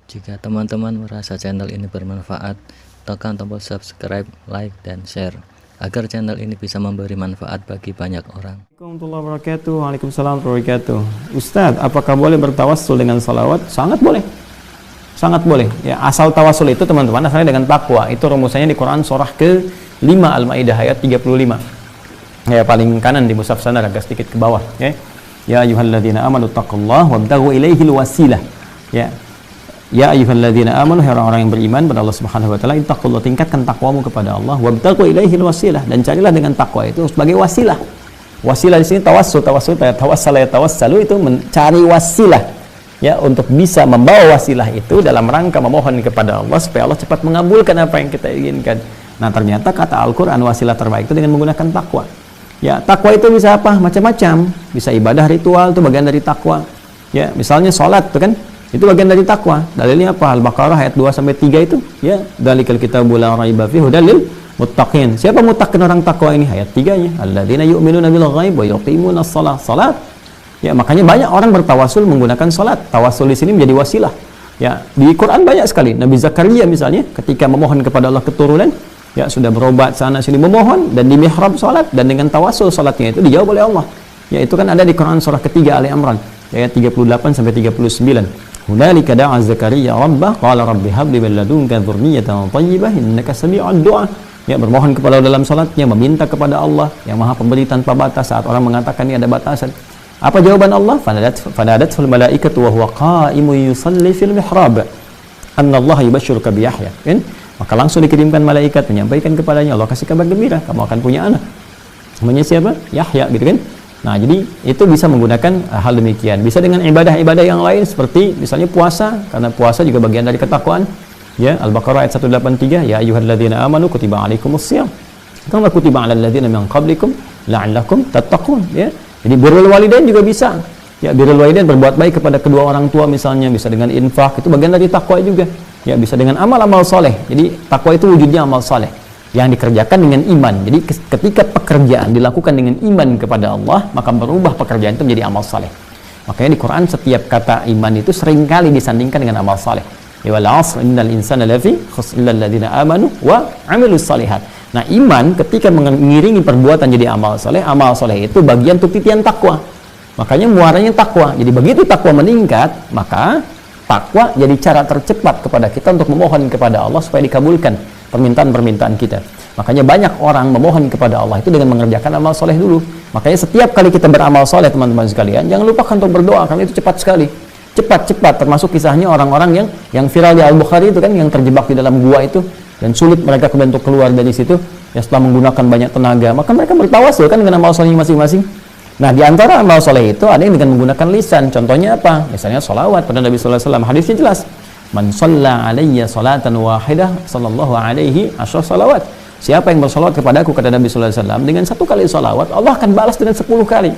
Jika teman-teman merasa channel ini bermanfaat, tekan tombol subscribe, like, dan share agar channel ini bisa memberi manfaat bagi banyak orang. Assalamualaikum warahmatullahi wabarakatuh. Waalaikumsalam warahmatullahi wabarakatuh. Ustadz, apakah boleh bertawassul dengan salawat? Sangat boleh. Sangat boleh. Ya, asal tawassul itu teman-teman asalnya dengan takwa. Itu rumusannya di Quran surah ke-5 Al-Maidah ayat 35. Ya, paling kanan di mushaf sana agak sedikit ke bawah, ya. Ya ayyuhalladzina amanu taqullaha wabtaghu ilaihil wasilah. Ya. Ya ayyuhalladzina amanu, hai orang-orang yang beriman pada Allah Subhanahu wa taala, ittaqullaha, tingkatkan takwamu kepada Allah, wabtaghu ilaihil wasilah, dan carilah dengan takwa itu sebagai wasilah. Wasilah di sini tawassul tawassalu itu mencari wasilah, ya, untuk bisa membawa wasilah itu dalam rangka memohon kepada Allah supaya Allah cepat mengabulkan apa yang kita inginkan. Nah, ternyata kata Al-Qur'an wasilah terbaik itu dengan menggunakan takwa. Ya, takwa itu bisa apa? Macam-macam. Bisa ibadah ritual, itu bagian dari takwa. Ya, misalnya sholat itu kan, itu bagian dari takwa. Dalilnya apa? Al-Baqarah ayat 2 sampai 3 itu, ya, dzalikal kitabul la raiba fihi hudal lil muttaqin. Siapa muttaqin orang takwa ini? Ayat 3-nya, alladzina yu'minuna bil ghaib wa yuqimunas shalah. Salat. Ya, makanya banyak orang bertawasul menggunakan salat. Tawasul di sini menjadi wasilah. Ya, di Quran banyak sekali. Nabi Zakaria misalnya ketika memohon kepada Allah keturunan, ya, sudah berobat sana sini memohon, dan di mihrab salat, dan dengan tawasul salatnya itu dijawab oleh Allah. Ya, itu kan ada di Quran surah ketiga Ali Imran ayat 38 sampai 39. Hunalika da'a Zakaria rabbah qala rabbi habli min ladunka dzurriyyatan thayyibah innaka sami'ud du'a. Ya, bermohon kepada Allah dalam salatnya, meminta kepada Allah yang Maha Pemberi tanpa batas saat orang mengatakan ini ada batasan. Apa jawaban Allah? Fanadatul malaikatu wa huwa qa'imun yusalli fil mihrab anna Allah yubashshiruka bi Yahya. Kan? Maka langsung dikirimkan malaikat menyampaikan kepadanya, Allah kasih kabar gembira, kamu akan punya anak. Namanya siapa? Yahya, gitu kan? Nah, jadi itu bisa menggunakan hal demikian. Bisa dengan ibadah-ibadah yang lain seperti misalnya puasa, karena puasa juga bagian dari ketakwaan. Ya, Al-Baqarah ayat 183, ya ayyuhalladzina amanu kutiba alaikumusshiyam kama kutiba alal ladzina min qablikum la'allakum tattaqun. Ya. Jadi birrul walidain juga bisa. Ya, birrul walidain berbuat baik kepada kedua orang tua misalnya, bisa dengan infak, itu bagian dari takwa juga. Ya, bisa dengan amal-amal soleh. Jadi takwa itu wujudnya amal soleh yang dikerjakan dengan iman. Jadi ketika pekerjaan dilakukan dengan iman kepada Allah, maka berubah pekerjaan itu menjadi amal saleh. Makanya di Quran setiap kata iman itu seringkali disandingkan dengan amal saleh. Ya wal 'asr innal insana lafi khusr illal ladzina amanu wa 'amilus shalihat. Nah, iman ketika mengiringi perbuatan jadi amal saleh itu bagian untuk titian takwa. Makanya muaranya takwa. Jadi begitu takwa meningkat, maka takwa jadi cara tercepat kepada kita untuk memohon kepada Allah supaya dikabulkan permintaan-permintaan kita. Makanya banyak orang memohon kepada Allah itu dengan mengerjakan amal soleh dulu. Makanya setiap kali kita beramal soleh, teman-teman sekalian, jangan lupakan untuk berdoa, karena itu cepat sekali. Cepat, termasuk kisahnya orang-orang yang viral di Al-Bukhari itu kan, yang terjebak di dalam gua itu, dan sulit mereka untuk keluar dari situ, ya, setelah menggunakan banyak tenaga, maka mereka bertawasul kan dengan amal soleh masing-masing. Nah, di antara amal soleh itu ada yang dengan menggunakan lisan. Contohnya apa? Misalnya sholawat pada Nabi sallallahu alaihi wasallam. Hadisnya jelas. Man shalla alayya salatan wahidah sallallahu alaihi asyra salawat. Siapa yang bersolawat kepadaku, kata Nabi sallallahu alaihi wasallam, dengan 1 kali solawat, Allah akan balas dengan 10 kali.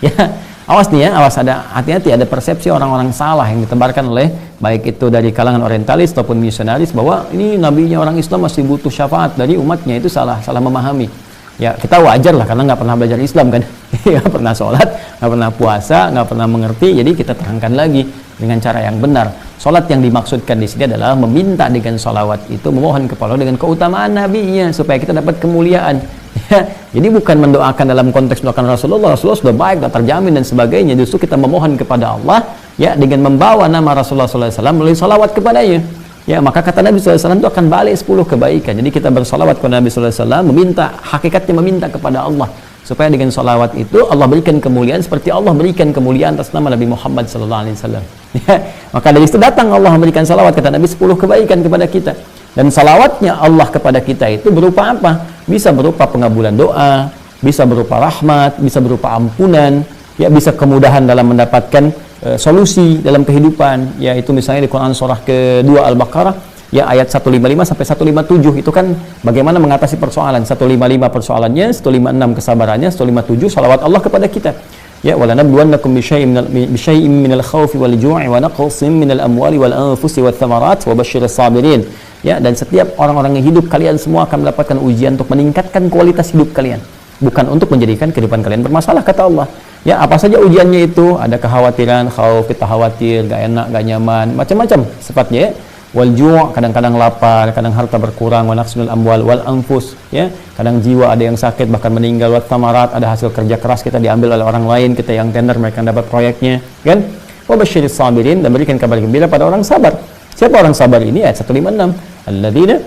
Ya, awas nih ya, awas, ada hati-hati, ada persepsi orang-orang salah yang ditebarkan oleh baik itu dari kalangan orientalis ataupun misionaris bahwa ini nabinya orang Islam masih butuh syafaat dari umatnya. Itu salah memahami. Ya, kita wajar lah karena nggak pernah belajar Islam kan, nggak pernah sholat, nggak pernah puasa, nggak pernah mengerti. Jadi kita terangkan lagi dengan cara yang benar. Sholat yang dimaksudkan di sini adalah meminta dengan sholawat itu, memohon kepada Allah dengan keutamaan nabinya supaya kita dapat kemuliaan. Ya, jadi bukan mendoakan dalam konteks mendoakan Rasulullah sudah baik, sudah terjamin dan sebagainya. Justru kita memohon kepada Allah, ya, dengan membawa nama Rasulullah SAW melalui sholawat kepadanya. Ya, maka kata Nabi SAW itu akan balik 10 kebaikan. Jadi kita bersolawat kepada Nabi SAW, meminta, hakikatnya meminta kepada Allah supaya dengan solawat itu Allah berikan kemuliaan seperti Allah berikan kemuliaan atas nama Nabi Muhammad SAW. Ya, maka dari itu datang Allah memberikan salawat, kata Nabi, 10 kebaikan kepada kita. Dan salawatnya Allah kepada kita itu berupa apa? Bisa berupa pengabulan doa, bisa berupa rahmat, bisa berupa ampunan, ya, bisa kemudahan dalam mendapatkan solusi dalam kehidupan. Ya, itu misalnya di Quran surah ke-2 Al-Baqarah, ya, ayat 155 sampai 157 itu kan bagaimana mengatasi persoalan. 155 persoalannya, 156 kesabarannya, 157 salawat Allah kepada kita. Ya, wala nabluwannakum bisyai'in minal khawfi wal ju'i wa naqsin minal amwali wal anfusi wath thamarat wa basyiris sabirin. Ya, dan setiap orang-orang yang hidup, kalian semua akan mendapatkan ujian untuk meningkatkan kualitas hidup kalian, bukan untuk menjadikan kehidupan kalian bermasalah, kata Allah. Ya, apa saja ujiannya itu, ada kekhawatiran, khauf, kita khawatir, gak enak, gak nyaman, macam-macam sifatnya ya. Wal ju', kadang-kadang lapar, kadang harta berkurang, wa naqsul amwal wal anfus, ya. Kadang jiwa ada yang sakit bahkan meninggal, wa thamarat, ada hasil kerja keras kita diambil oleh orang lain, kita yang tender, mereka dapat proyeknya, kan? Wa basyiris sabirin, dan berikan kabar gembira pada orang sabar. Siapa orang sabar ini? Ayat 156. Alladzina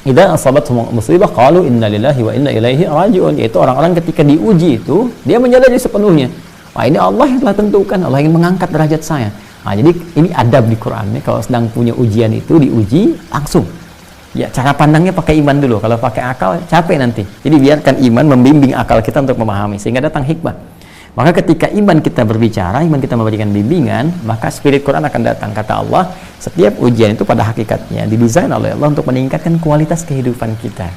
idza asabatuhum musibah qalu inna lillahi wa inna ilaihi raji'un, yaitu orang-orang ketika diuji itu dia menyadari sepenuhnya, wah ini Allah yang telah tentukan, Allah ingin mengangkat derajat saya. Nah, jadi ini adab di Quran nih, kalau sedang punya ujian itu diuji langsung. Ya, cara pandangnya pakai iman dulu, kalau pakai akal capek nanti. Jadi biarkan iman membimbing akal kita untuk memahami sehingga datang hikmah. Maka ketika iman kita berbicara, iman kita memberikan bimbingan, maka spirit Quran akan datang. Kata Allah, setiap ujian itu pada hakikatnya didesain oleh Allah untuk meningkatkan kualitas kehidupan kita.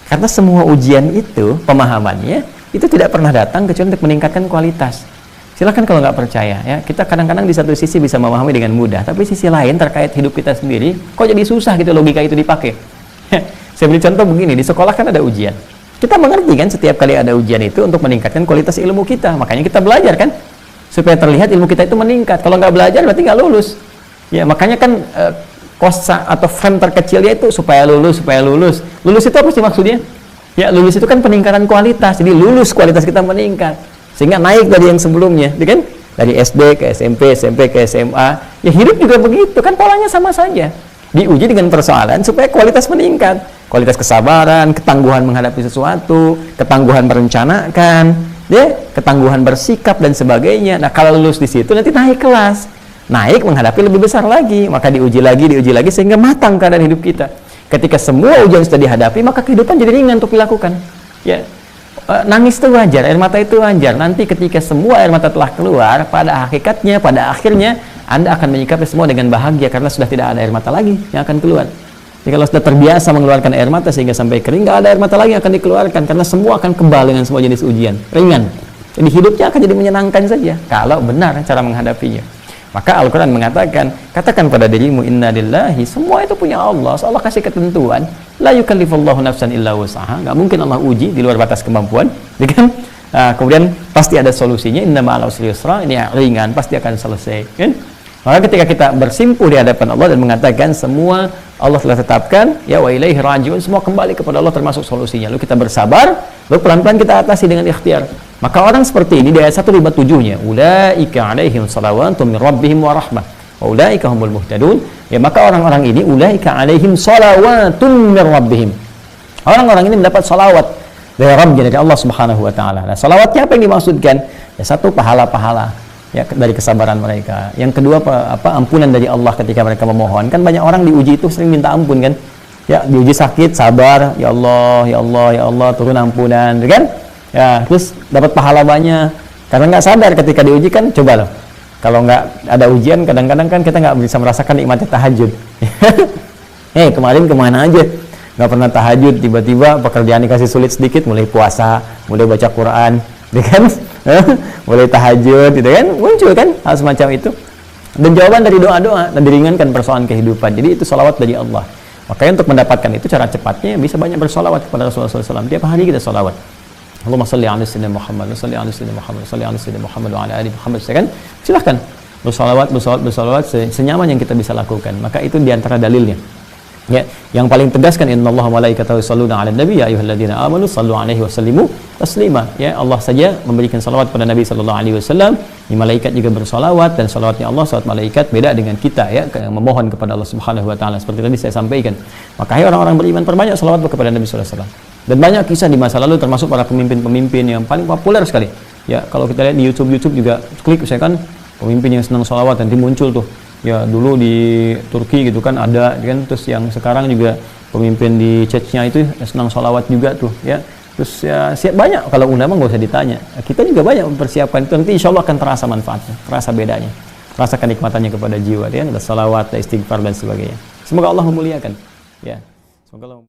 Karena semua ujian itu, pemahamannya, itu tidak pernah datang kecuali untuk meningkatkan kualitas. Silahkan kalau nggak percaya, ya, kita kadang-kadang di satu sisi bisa memahami dengan mudah, tapi sisi lain terkait hidup kita sendiri, kok jadi susah gitu logika itu dipakai. Saya beri contoh begini, di sekolah kan ada ujian. Kita mengerti kan setiap kali ada ujian itu untuk meningkatkan kualitas ilmu kita. Makanya kita belajar kan, supaya terlihat ilmu kita itu meningkat. Kalau nggak belajar berarti nggak lulus. Ya, makanya kan kosa atau frame terkecilnya itu supaya lulus, supaya lulus. Lulus itu apa sih maksudnya? Ya, lulus itu kan peningkatan kualitas. Jadi lulus kualitas kita meningkat. Sehingga naik dari yang sebelumnya, ya kan? Dari SD ke SMP, SMP ke SMA. Ya hidup juga begitu, kan polanya sama saja. Diuji dengan persoalan supaya kualitas meningkat. Kualitas kesabaran, ketangguhan menghadapi sesuatu, ketangguhan merencanakan, ya, ketangguhan bersikap dan sebagainya. Nah, kalau lulus di situ nanti naik kelas, naik menghadapi lebih besar lagi, maka diuji lagi sehingga matang keadaan hidup kita. Ketika semua ujian sudah dihadapi, maka kehidupan jadi ringan untuk dilakukan. Ya, nangis itu wajar, air mata itu wajar. Nanti ketika semua air mata telah keluar, pada hakikatnya, pada akhirnya Anda akan menyikapi semua dengan bahagia karena sudah tidak ada air mata lagi yang akan keluar. Jadi kalau sudah terbiasa mengeluarkan air mata sehingga sampai kering, nggak ada air mata lagi yang akan dikeluarkan karena semua akan kebal dengan semua jenis ujian, ringan. Jadi hidupnya akan jadi menyenangkan saja kalau benar cara menghadapinya. Maka Al-Quran mengatakan, katakan pada dirimu, inna lillahi, semua itu punya Allah. So, Allah kasih ketentuan, la yukallifullahu nafsan illa wusaha, nggak mungkin Allah uji di luar batas kemampuan, kan? Kemudian pasti ada solusinya, inna ma'al usri yusra, ini ringan, pasti akan selesai, kan? Maka ketika kita bersimpuh di hadapan Allah dan mengatakan semua Allah telah tetapkan, ya wa ilaihi raji'un, semua kembali kepada Allah termasuk solusinya. Lalu kita bersabar, lalu pelan-pelan kita atasi dengan ikhtiar. Maka orang seperti ini di ayat 157-nya, ulaika alaihim salawatun min rabbihim wa rahmah wa ulaika humul muhtadun. Ya, maka orang-orang ini ulaika alaihim salawatun min rabbihim. Orang-orang ini mendapat salawat dari Rabbnya, dari Allah Subhanahu wa taala. Nah, salawatnya apa yang dimaksudkan? Ya, satu, pahala-pahala, ya, dari kesabaran mereka. Yang kedua, ampunan dari Allah ketika mereka memohon. Kan banyak orang diuji itu sering minta ampun kan? Ya, diuji sakit, sabar, ya Allah, ya Allah, ya Allah, turun ampunan, kan? Ya, terus dapat pahala banyak. Karena nggak sadar ketika diuji kan, coba loh. Kalau nggak ada ujian, kadang-kadang kan kita nggak bisa merasakan nikmatnya tahajud. Kemarin kemana aja? Nggak pernah tahajud, tiba-tiba pekerjaan dikasih sulit sedikit, mulai puasa, mulai baca Quran, kan? Mulai tahajud, gitu kan? Muncul kan hal semacam itu. Dan jawaban dari doa-doa dan diringankan persoalan kehidupan. Jadi itu salawat dari Allah. Makanya untuk mendapatkan itu cara cepatnya bisa banyak bersalawat kepada Rasulullah SAW. Tiap hari kita salawat. Allahumma salli ala sayyidina Muhammad, salli ala sayyidina Muhammad, salli ala sayyidina Muhammad wa ala ali Muhammad. Silahkan bersalawat senyaman yang kita bisa lakukan. Maka itu diantara dalilnya. Ya, yang paling tegas kan innallaha wa malaikatahu yusholluna 'alan nabi ya ayyuhalladzina amanu shallu 'alaihi wa sallimu taslima. Ya, Allah saja memberikan salawat kepada Nabi sallallahu alaihi wasallam. Di malaikat juga bersalawat, dan salawatnya Allah, salawat malaikat beda dengan kita, ya, yang memohon kepada Allah Subhanahu wa taala seperti tadi saya sampaikan. Maka hai orang-orang beriman, perbanyak salawat kepada Nabi sallallahu alaihi wasallam. Dan banyak kisah di masa lalu termasuk para pemimpin-pemimpin yang paling populer sekali. Ya, kalau kita lihat di YouTube juga klik misalkan pemimpin yang senang salawat, nanti muncul tuh. Ya, dulu di Turki gitu kan ada kan, terus yang sekarang juga pemimpin di Chechnya itu senang salawat juga tuh, ya. Terus ya siap banyak, kalau ulama nggak usah ditanya. Kita juga banyak mempersiapkan itu, nanti insya Allah akan terasa manfaatnya, terasa bedanya, terasa kenikmatannya kepada jiwa, ya, ada salawat, ada istighfar dan sebagainya. Semoga Allah memuliakan, ya. Semoga Allah